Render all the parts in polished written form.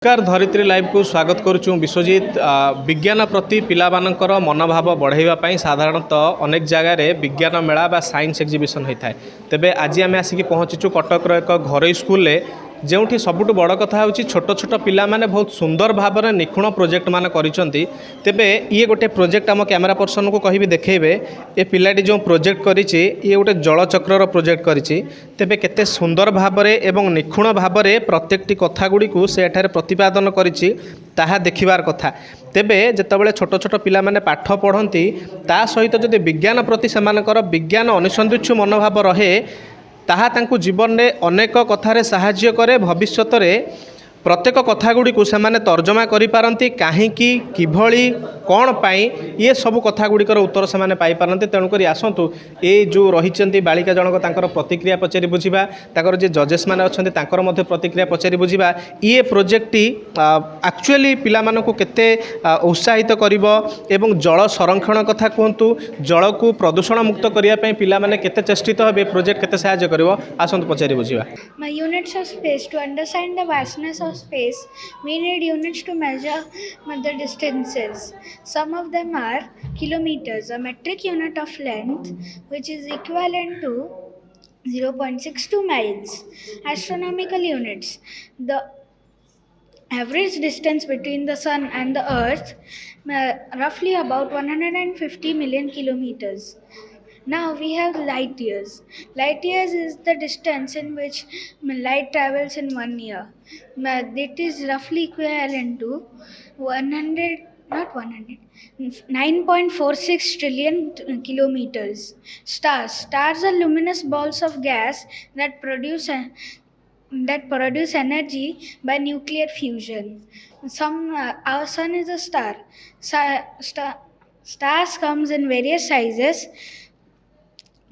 नमस्कार धरित्री लाइव को स्वागत करुचु विश्वजीत विज्ञान प्रति पिलामानकर मनोभाव बढ़ाइवाई साधारणतः अनेक जगार विज्ञान मेला बा साइंस एग्जिबिशन होता है। तेबे आज आम आसिक पहुँचीचु कटकर एक घरोई स्कूल जो सबुठ बड़ कथा हूँ छोट छोट पिला माने बहुत सुंदर भाव में निखुण प्रोजेक्ट मान करिसेंती। तेबे ये गोटे प्रोजेक्ट आम कैमेरा पर्सन को कहि देखेबे ए पिलाटी जो प्रोजेक्ट करिछि ये गोटे जलचक्र प्रोजेक्ट करिछि। तेबे केते सुंदर भाव में एवं निखुण भाव में प्रत्येकटी कथा गुड़ी को से एठारे प्रतिपादन करिछि ताहा देखिबार कथा। तेबे जेतेबेले छोट छोट पिला माने पाठ पढ़ती ता सहित जदि विज्ञान प्रति सेमानकर विज्ञान अनुसंधित्सु मनोभाव रहे ताहा तांकु जीवन में अनेक कथारे साहाय्य करे। भविष्यत में प्रत्येक कथा गुड़ी को सेमाने तर्जमा करि पारंती कहीं किभली कौन पाई ये सब कथा गुड़िकर उत्तर से पाई पारंती। तेणुक आसतु ये जो रही बालिका जनक तांकर प्रतिक्रिया पचारि बुझा तांकर जे जजेस माने अछंती तांकर मध्य प्रतिक्रिया पचारि बुझा ये प्रोजेक्टटी एक्चुअली पिला मानकु केते उत्साहित करिवो एवं जल संरक्षण कथा कहतु जल को प्रदूषण मुक्त करने पे पिला माने केते चेष्टित हेबे प्रोजेक्ट केते सहाय्य करिवो आसतु पचारि बुझा। My units of space. To understand the vastness of space, we need units to measure the distances. Some of them are kilometers, a metric unit of length, which is equivalent to 0.62 miles. Astronomical units. The average distance between the sun and the earth, roughly about 150 million kilometers. Now we have light years. Light years is the distance in which light travels in 1 year. It is roughly equivalent to 9.46 trillion kilometers. Stars are luminous balls of gas that produce energy by nuclear fusion. Our sun is a star. Stars comes in various sizes,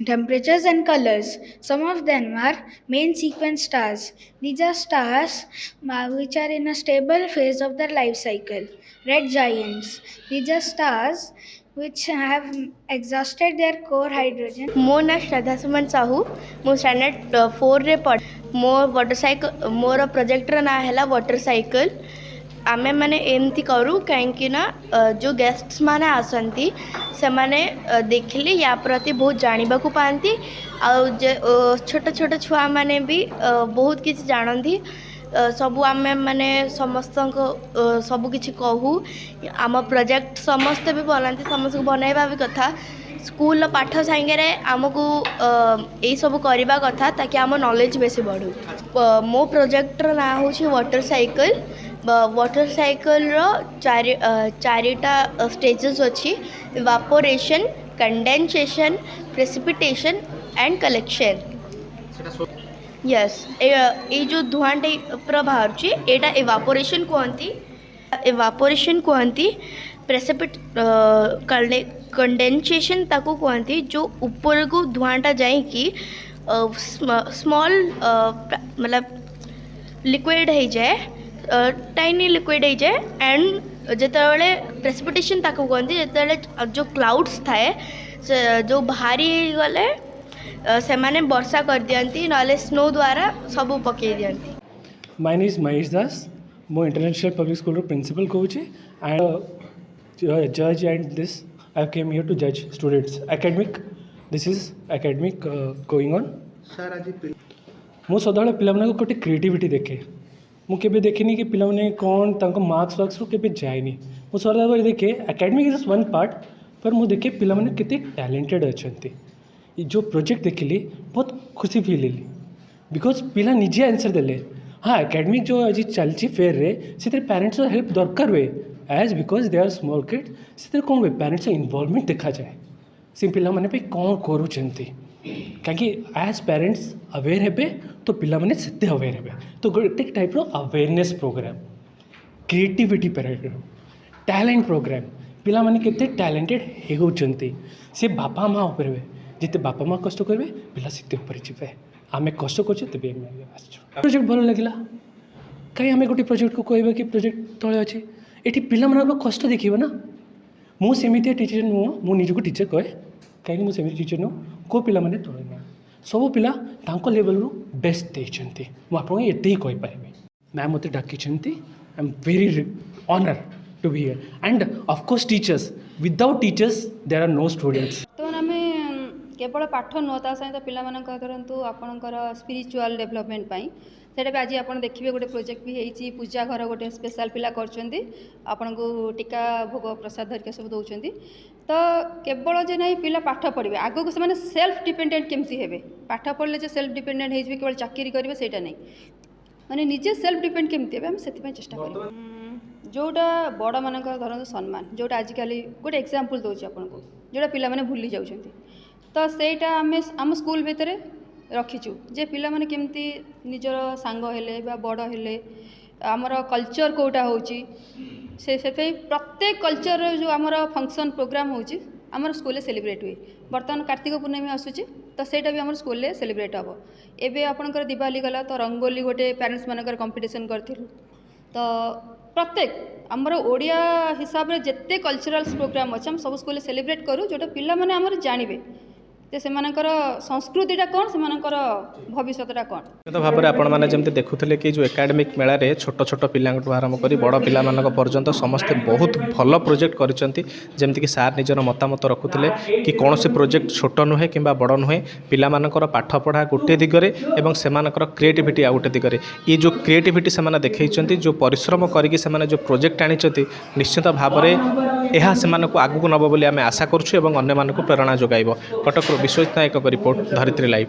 temperatures and colors. Some of them are main sequence stars. These are stars which are in a stable phase of their life cycle. Red giants. These are stars which have exhausted their core hydrogen. मो ना श्रद्धा सुमन साहू मो standard 4 रे पढ़ मो water cycle मोर projector ना है water cycle. आमे माने एमती करूँ कहीं ना जो गेस्ट्स माने आसंती से माने देखिले या प्रति बहुत जानिबा को पाती छोट छोट छुआ माने भी बहुत किसी जानती सबू आमे माने समस्त सबू किसी कहू आम प्रोजेक्ट समस्ते भी बनाती समस्त को बनैबा भी कथा स्कूल पाठ सांगे आमको यही सब करवा कथा ताकि आम नॉलेज बेसी बढ़ू। मो प्रोजेक्टर ना हूँ वाटर साइकिल। वाटर साइकिल रो चारिटा स्टेजेस अच्छी evaporation, condensation, precipitation and collection. Yes ये जो धुआं टाइप बाहर एटा इवापोरेशन कहती प्रेसिपिट कंडेंसेशन ताको कहती जो ऊपर को धुआंटा जाइकी स्मॉल मतलब लिक्विड हो जाए टाइनी लिक्विड हो जाए एंड जितेबाला प्रेसिपिटेशन ताको कहती जितेबाला जो क्लाउड्स थाए जो भारी गले से माने वर्षा कर दियंती नाले स्नो द्वारा सब पकई दियंती। माय नेम इज महेश दास मो इंटरनेशनल पब्लिक स्कूल प्रिंसिपल कहूँ एंड जज and this I came here to जज students academic this is academic going on. Sir आज मु सदा पिला गोटे क्रिएटिविटी देखे मुझे देखनी कि पिलाने कौन तक मार्क्स वार्क्स के जाएनि मु सदा देखे एकेडमिक इज वन पार्ट पर मुझे देखे पिलाने केते टैलेंटेड अच्छा जो प्रोजेक्ट देखिली बहुत खुशी फील हेली बिकज पिला निजे आंसर देले। हाँ एकेडमिक जो आज चलती फेयर रे से पेरेंट्स हेल्प दरकार हुए as because they are small kid से कौन हुए पेरेंट्स इनवॉल्वमेंट देखा जाए से पिला माने पे कौन करूँच कहीं एज पेरेंट्स अवेयर हेबे तो पिला माने सेते अवेयर हेबे तो गोटे टाइप रो awareness programme creativity programme talent programme पिला माने केते टैलेंटेड होउचंती से बापा माँ उपर हुए जिते बापा माँ कष्ट करेंगे पिला सीते ऊपर जी आम कष्ट कर प्रोजेक्ट भल लगे कहीं आम गोटे प्रोजेक्ट को कह कि प्रोजेक्ट तले अच्छे ये पिला कष्ट देखिए ना मुझे टीचर नुह मु निजक टीचर कहे कहीं मुझे टीचर नुह को पिला माने तले ना सब पिला तांको लेवल रू बेस्ट देते मुझे ये कहीपर मैम मत डाक I'm very honored to be here. And of course, teachers. Without teachers, there are no students. तो आमे केवल पाठ नुह ता सहित पिलामानक धरतु आपणकर स्पिरिचुअल डेवलपमेंट पाई सेटा भी आज आप देखिए गोटे प्रोजेक्ट भी होती पूजा घर गोटे स्पेशल पिला करछंती आपन को टीका भोग प्रसाद धरिका सब दौरान तो केवल जे नहीं पिला पाठ पढ़े आग को से सेल्फ डिपेंडेंट केमती हेबे पाठ पढ़ले जे सेल्फ डिपेंडेंट हो केवल चाकरी करेंगे सेटा नहीं माने निजे सेल्फ डिपेंड केमती हेबे हम सेति चेष्टा करिबा जोटा बड़ मान धरतु सम्मान जोटा आजिकल गोटे एग्जांपल दूसरी आपको जोटा पिला माने भूली जाउछंती तो सेटा आमे आम स्कूल भितर रखीचु जे पिला माने केमती निजर सांग हेले बा बड़ हेले आमर कल्चर कोटा होची से प्रत्येक कल्चर जो आमर फंक्शन प्रोग्राम होची आमर स्कूल सेलिब्रेट हुए बर्तमान कार्तिक पूर्णमी आसूची तो सेटा भी आमर स्कूल सेलिब्रेट हम एबे आपनकर दिवाली गला तो रंगोली गोटे पेरेंट्स मानकर कंपटीशन करथिलु तो प्रत्येक आमर ओडिया हिसाब रे जेते कल्चरल प्रोग्राम अच्छे हम सब स्कूल सेलिब्रेट करूँ जोटा पिला माने आमर जानिबे जे सेमानकर संस्कृतिटा कौन सेमानकर भविष्यटा कौन निश्चित भाव में आपण मैंने जमी देखुले कि जो एकाडेमिक मेला रे छोट छोट पिलांटू आरंभ कर बड़ पिला पर्यंत समस्ते बहुत भल प्रोजेक्ट करमती कि सार निजर मतामत रखुले कि कौन से प्रोजेक्ट छोट नुहे कि बड़ नुहे पिलामानकर पाठ पढ़ा गोटे दिगरे एवं सेमानकर क्रिएटिविटी आ गोटे दिगरे ये जो क्रिएटिविटी से देखते जो परिश्रम करके जो प्रोजेक्ट आनी निश्चित भाव में यह से आगू नब बोली आम आशा करूँ अन्य प्रेरणा जोगाइब कटक विश्वजित नायक रिपोर्ट धरित्री लाइव।